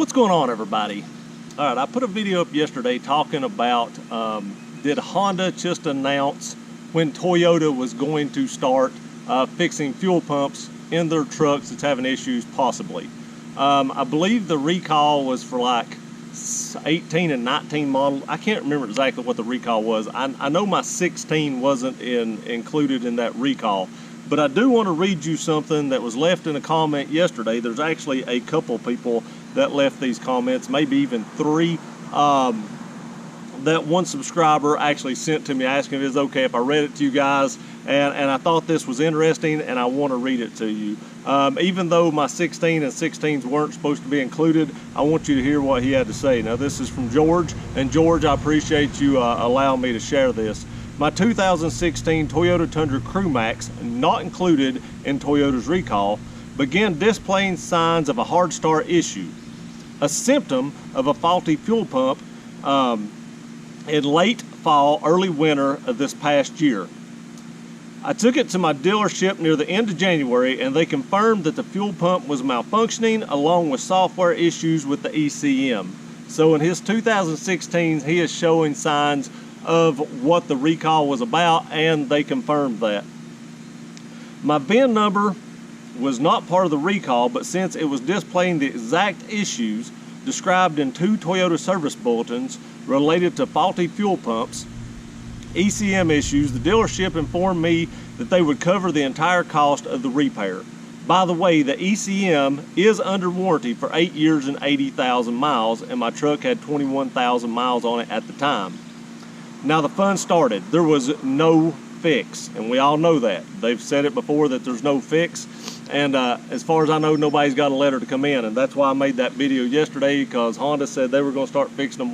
What's going on, everybody? All right, I put a video up yesterday talking about did Honda just announce when Toyota was going to start fixing fuel pumps in their trucks that's having issues, possibly. I believe the recall was for like 18 and 19 model. I can't remember exactly what the recall was. I know my 16 wasn't included in that recall, but I do want to read you something that was left in a comment yesterday. There's actually a couple people that left these comments, maybe even three. That one subscriber actually sent to me asking if it's okay if I read it to you guys, and I thought this was interesting and I want to read it to you. Even though my 16 and 16s weren't supposed to be included, I want you to hear what he had to say. Now, this is from George, and George, I appreciate you allowing me to share this. My 2016 Toyota Tundra Crew Max, not included in Toyota's recall, began displaying signs of a hard start issue, a symptom of a faulty fuel pump in late fall, early winter of this past year. I took it to my dealership near the end of January, and they confirmed that the fuel pump was malfunctioning along with software issues with the ECM. So in his 2016, he is showing signs of what the recall was about, and they confirmed that. My VIN number was not part of the recall, but since it was displaying the exact issues described in 2 Toyota service bulletins related to faulty fuel pumps, ECM issues, the dealership informed me that they would cover the entire cost of the repair. By the way, the ECM is under warranty for 8 years and 80,000 miles, and my truck had 21,000 miles on it at the time. Now the fun started. There was no fix, and we all know that. They've said it before that there's no fix, and as far as I know, nobody's got a letter to come in, and that's why I made that video yesterday, because Honda said they were going to start fixing them,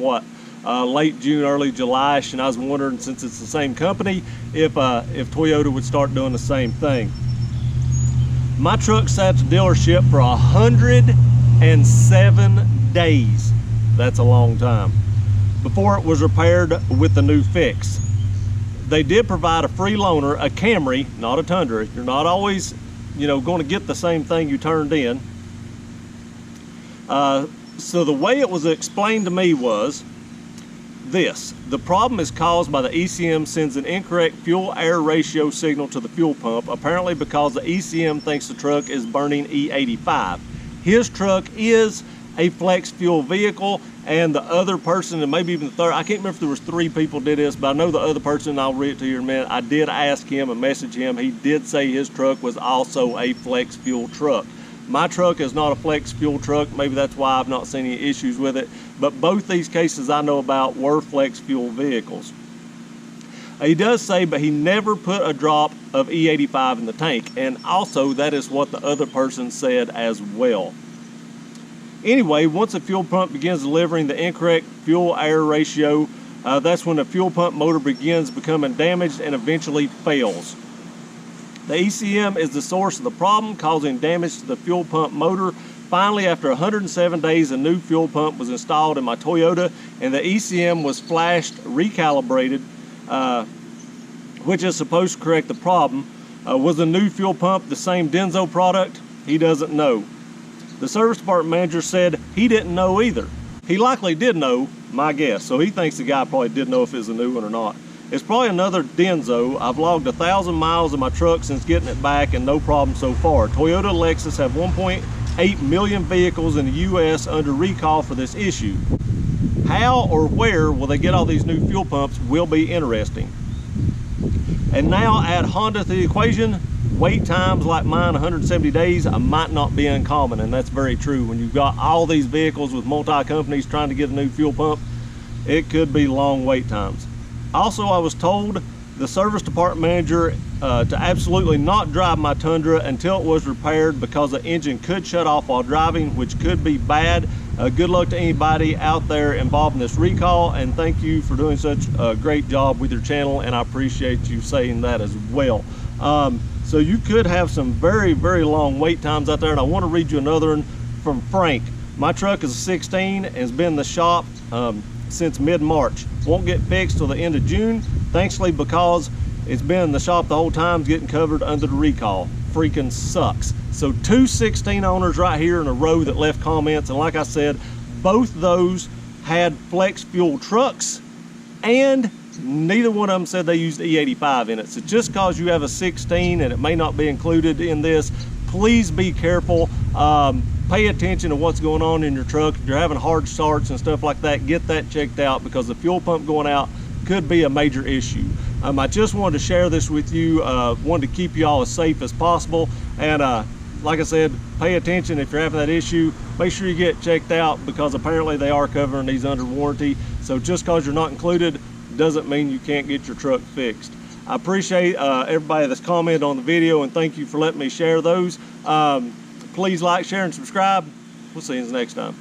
late June, early July-ish, and I was wondering, since it's the same company, if Toyota would start doing the same thing. My truck sat at the dealership for 107 days. That's a long time. Before it was repaired with the new fix. They did provide a free loaner, a Camry, not a Tundra. You're not always, going to get the same thing you turned in. So the way it was explained to me was this: the problem is caused by the ECM sends an incorrect fuel-air ratio signal to the fuel pump, apparently because the ECM thinks the truck is burning E85. His truck is a flex fuel vehicle, and the other person, and maybe even the third, I can't remember if there was 3 people did this, but I know the other person, I'll read it to you in a minute, I did ask him and message him. He did say his truck was also a flex fuel truck. My truck is not a flex fuel truck. Maybe that's why I've not seen any issues with it, but both these cases I know about were flex fuel vehicles. He does say, but he never put a drop of E85 in the tank, and also that is what the other person said as well. Anyway, once a fuel pump begins delivering the incorrect fuel-air ratio, that's when the fuel pump motor begins becoming damaged and eventually fails. The ECM is the source of the problem, causing damage to the fuel pump motor. Finally, after 107 days, a new fuel pump was installed in my Toyota, and the ECM was flashed, recalibrated, which is supposed to correct the problem. Was the new fuel pump the same Denso product? He doesn't know. The service department manager said he didn't know either. He likely did know, my guess, so he thinks the guy probably did know if it's a new one or not. It's probably another Denso. I've logged 1,000 miles in my truck since getting it back, and no problem so far. Toyota and Lexus have 1.8 million vehicles in the U.S. under recall for this issue. How or where will they get all these new fuel pumps will be interesting. And now add Honda to the equation. Wait times like mine, 170 days, might not be uncommon, and that's very true. When you've got all these vehicles with multi-companies trying to get a new fuel pump, it could be long wait times. Also, I was told the service department manager to absolutely not drive my Tundra until it was repaired, because the engine could shut off while driving, which could be bad. Good luck to anybody out there involved in this recall, and thank you for doing such a great job with your channel, and I appreciate you saying that as well. So you could have some very, very long wait times out there, and I want to read you another one from Frank. My truck is a 16 and has been in the shop since mid-March. Won't get fixed till the end of June, thankfully, because it's been in the shop the whole time, getting covered under the recall. Freaking sucks. So 2 16 owners right here in a row that left comments, and like I said, Both those had flex fuel trucks, and neither one of them said they used E85 in it. So just because you have a 16 and it may not be included in this, please be careful. Pay attention to what's going on in your truck. If you're having hard starts and stuff like that, get that checked out, because the fuel pump going out could be a major issue. I just wanted to share this with you. Wanted to keep you all as safe as possible. And like I said, pay attention if you're having that issue. Make sure you get checked out, because apparently they are covering these under warranty. So just because you're not included doesn't mean you can't get your truck fixed. I appreciate everybody that's commented on the video, and thank you for letting me share those. Please like, share, and subscribe. We'll see you next time.